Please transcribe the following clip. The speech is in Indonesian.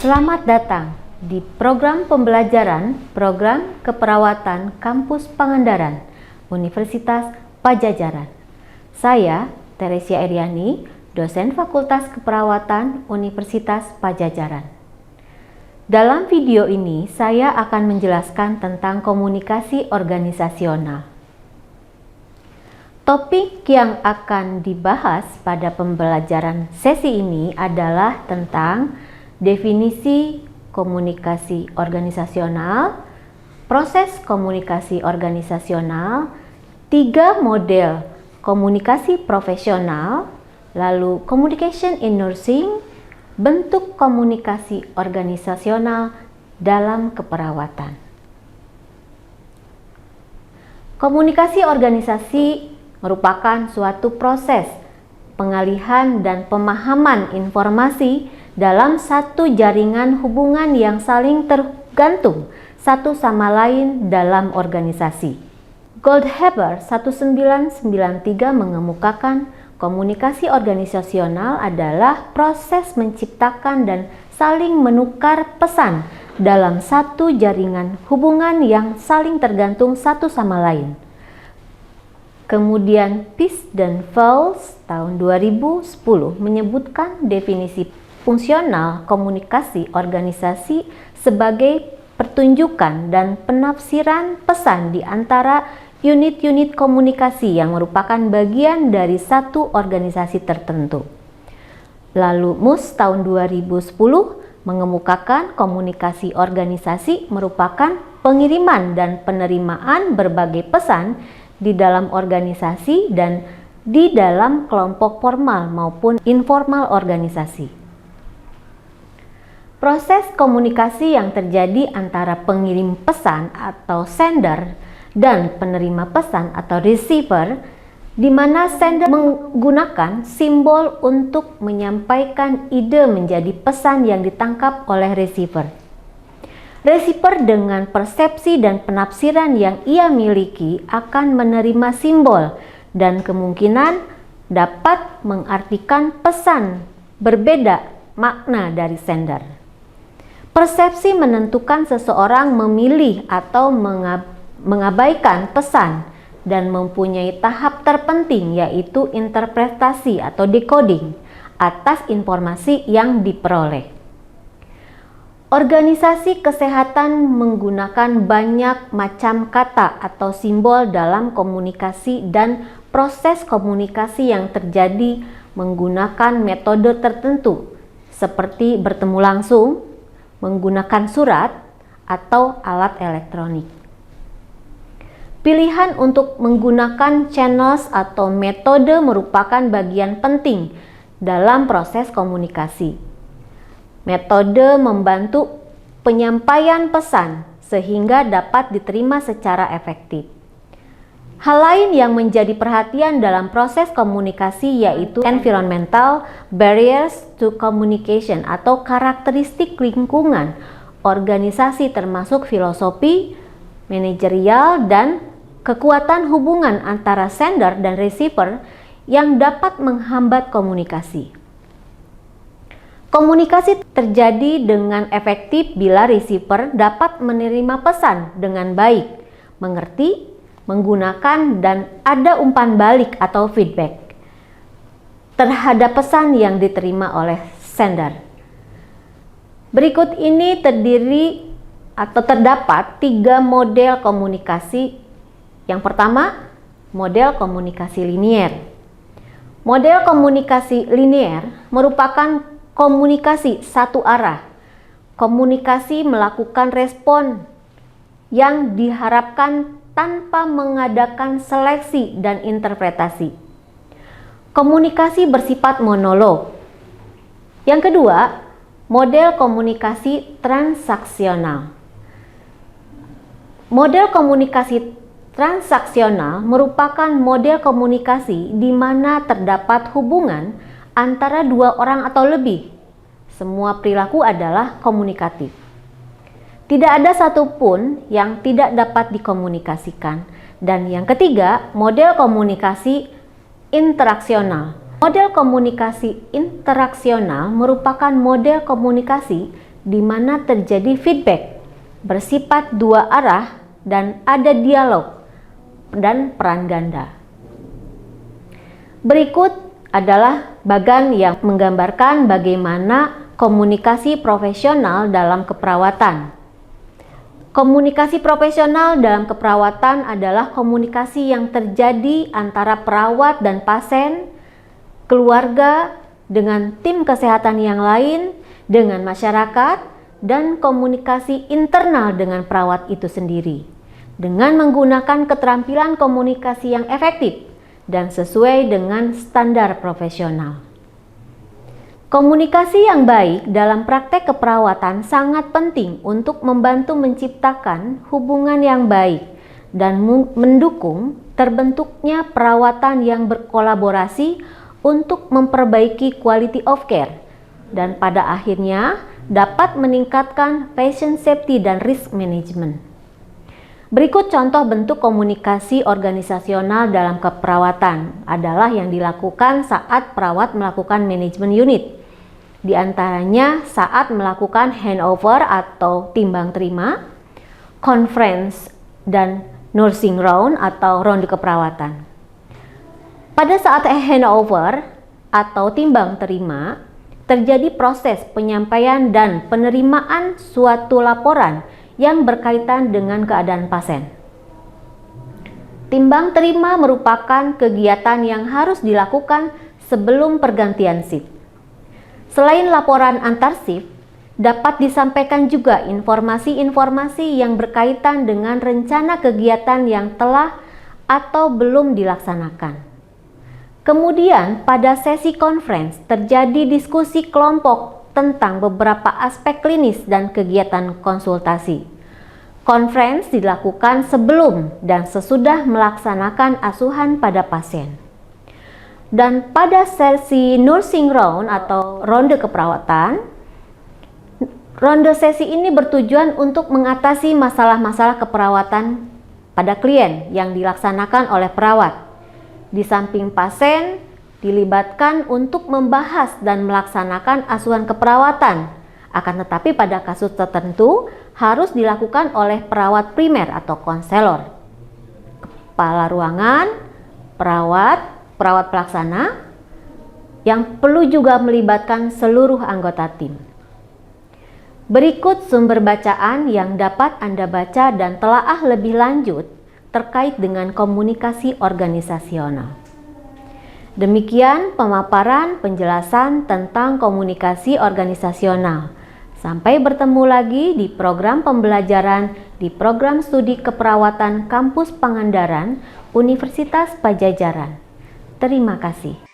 Selamat datang di program pembelajaran Program Keperawatan Kampus Pangandaran, Universitas Padjadjaran. Saya, Teresia Eriani, dosen Fakultas Keperawatan Universitas Padjadjaran. Dalam video ini, saya akan menjelaskan tentang komunikasi organisasional. Topik yang akan dibahas pada pembelajaran sesi ini adalah tentang definisi komunikasi organisasional, proses komunikasi organisasional, 3 model komunikasi profesional, lalu communication in nursing, bentuk komunikasi organisasional dalam keperawatan. Komunikasi organisasi merupakan suatu proses pengalihan dan pemahaman informasi dalam satu jaringan hubungan yang saling tergantung satu sama lain dalam organisasi. Goldhaber 1993 mengemukakan komunikasi organisasional adalah proses menciptakan dan saling menukar pesan dalam satu jaringan hubungan yang saling tergantung satu sama lain. Kemudian Peace dan Fowles tahun 2010 menyebutkan definisi fungsional komunikasi organisasi sebagai pertunjukan dan penafsiran pesan di antara unit-unit komunikasi yang merupakan bagian dari satu organisasi tertentu. Lalu Moose tahun 2010 mengemukakan komunikasi organisasi merupakan pengiriman dan penerimaan berbagai pesan di dalam organisasi dan di dalam kelompok formal maupun informal organisasi. Proses komunikasi yang terjadi antara pengirim pesan atau sender dan penerima pesan atau receiver, di mana sender menggunakan simbol untuk menyampaikan ide menjadi pesan yang ditangkap oleh receiver. Receiver dengan persepsi dan penafsiran yang ia miliki akan menerima simbol dan kemungkinan dapat mengartikan pesan berbeda makna dari sender. Persepsi menentukan seseorang memilih atau mengabaikan pesan dan mempunyai tahap terpenting, yaitu interpretasi atau decoding atas informasi yang diperoleh. Organisasi kesehatan menggunakan banyak macam kata atau simbol dalam komunikasi dan proses komunikasi yang terjadi menggunakan metode tertentu seperti bertemu langsung, menggunakan surat, atau alat elektronik. Pilihan untuk menggunakan channels atau metode merupakan bagian penting dalam proses komunikasi. Metode membantu penyampaian pesan sehingga dapat diterima secara efektif. Hal lain yang menjadi perhatian dalam proses komunikasi yaitu environmental barriers to communication atau karakteristik lingkungan organisasi termasuk filosofi, manajerial, dan kekuatan hubungan antara sender dan receiver yang dapat menghambat komunikasi. Komunikasi terjadi dengan efektif bila receiver dapat menerima pesan dengan baik, mengerti, menggunakan, dan ada umpan balik atau feedback terhadap pesan yang diterima oleh sender. Berikut ini terdiri atau terdapat 3 model komunikasi. Yang pertama, model komunikasi linier. Model komunikasi linier merupakan komunikasi satu arah. Komunikasi melakukan respon yang diharapkan tanpa mengadakan seleksi dan interpretasi. Komunikasi bersifat monolog. Yang kedua, model komunikasi transaksional. Model komunikasi transaksional merupakan model komunikasi di mana terdapat hubungan antara 2 orang atau lebih. Semua perilaku adalah komunikatif. Tidak ada satupun yang tidak dapat dikomunikasikan. Dan yang ketiga, model komunikasi interaksional. Model komunikasi interaksional merupakan model komunikasi di mana terjadi feedback bersifat dua arah dan ada dialog dan peran ganda. Berikut adalah bagan yang menggambarkan bagaimana komunikasi profesional dalam keperawatan. Komunikasi profesional dalam keperawatan adalah komunikasi yang terjadi antara perawat dan pasien, keluarga, dengan tim kesehatan yang lain, dengan masyarakat, dan komunikasi internal dengan perawat itu sendiri, dengan menggunakan keterampilan komunikasi yang efektif dan sesuai dengan standar profesional. Komunikasi yang baik dalam praktek keperawatan sangat penting untuk membantu menciptakan hubungan yang baik dan mendukung terbentuknya perawatan yang berkolaborasi untuk memperbaiki quality of care dan pada akhirnya dapat meningkatkan patient safety dan risk management. Berikut contoh bentuk komunikasi organisasional dalam keperawatan adalah yang dilakukan saat perawat melakukan manajemen unit. Di antaranya saat melakukan handover atau timbang terima, conference, dan nursing round atau ronde keperawatan. Pada saat handover atau timbang terima, terjadi proses penyampaian dan penerimaan suatu laporan yang berkaitan dengan keadaan pasien. Timbang terima merupakan kegiatan yang harus dilakukan sebelum pergantian shift. Selain laporan antar shift, dapat disampaikan juga informasi-informasi yang berkaitan dengan rencana kegiatan yang telah atau belum dilaksanakan. Kemudian pada sesi conference terjadi diskusi kelompok tentang beberapa aspek klinis dan kegiatan konsultasi. Conference dilakukan sebelum dan sesudah melaksanakan asuhan pada pasien. Dan pada sesi nursing round atau ronde keperawatan, ronde sesi ini bertujuan untuk mengatasi masalah-masalah keperawatan pada klien yang dilaksanakan oleh perawat. Di samping pasien, dilibatkan untuk membahas dan melaksanakan asuhan keperawatan. Akan tetapi pada kasus tertentu harus dilakukan oleh perawat primer atau konselor, kepala ruangan, perawat pelaksana, yang perlu juga melibatkan seluruh anggota tim. Berikut sumber bacaan yang dapat Anda baca dan telaah lebih lanjut terkait dengan komunikasi organisasional. Demikian pemaparan penjelasan tentang komunikasi organisasional. Sampai bertemu lagi di program pembelajaran di program studi keperawatan Kampus Pangandaran, Universitas Padjadjaran. Terima kasih.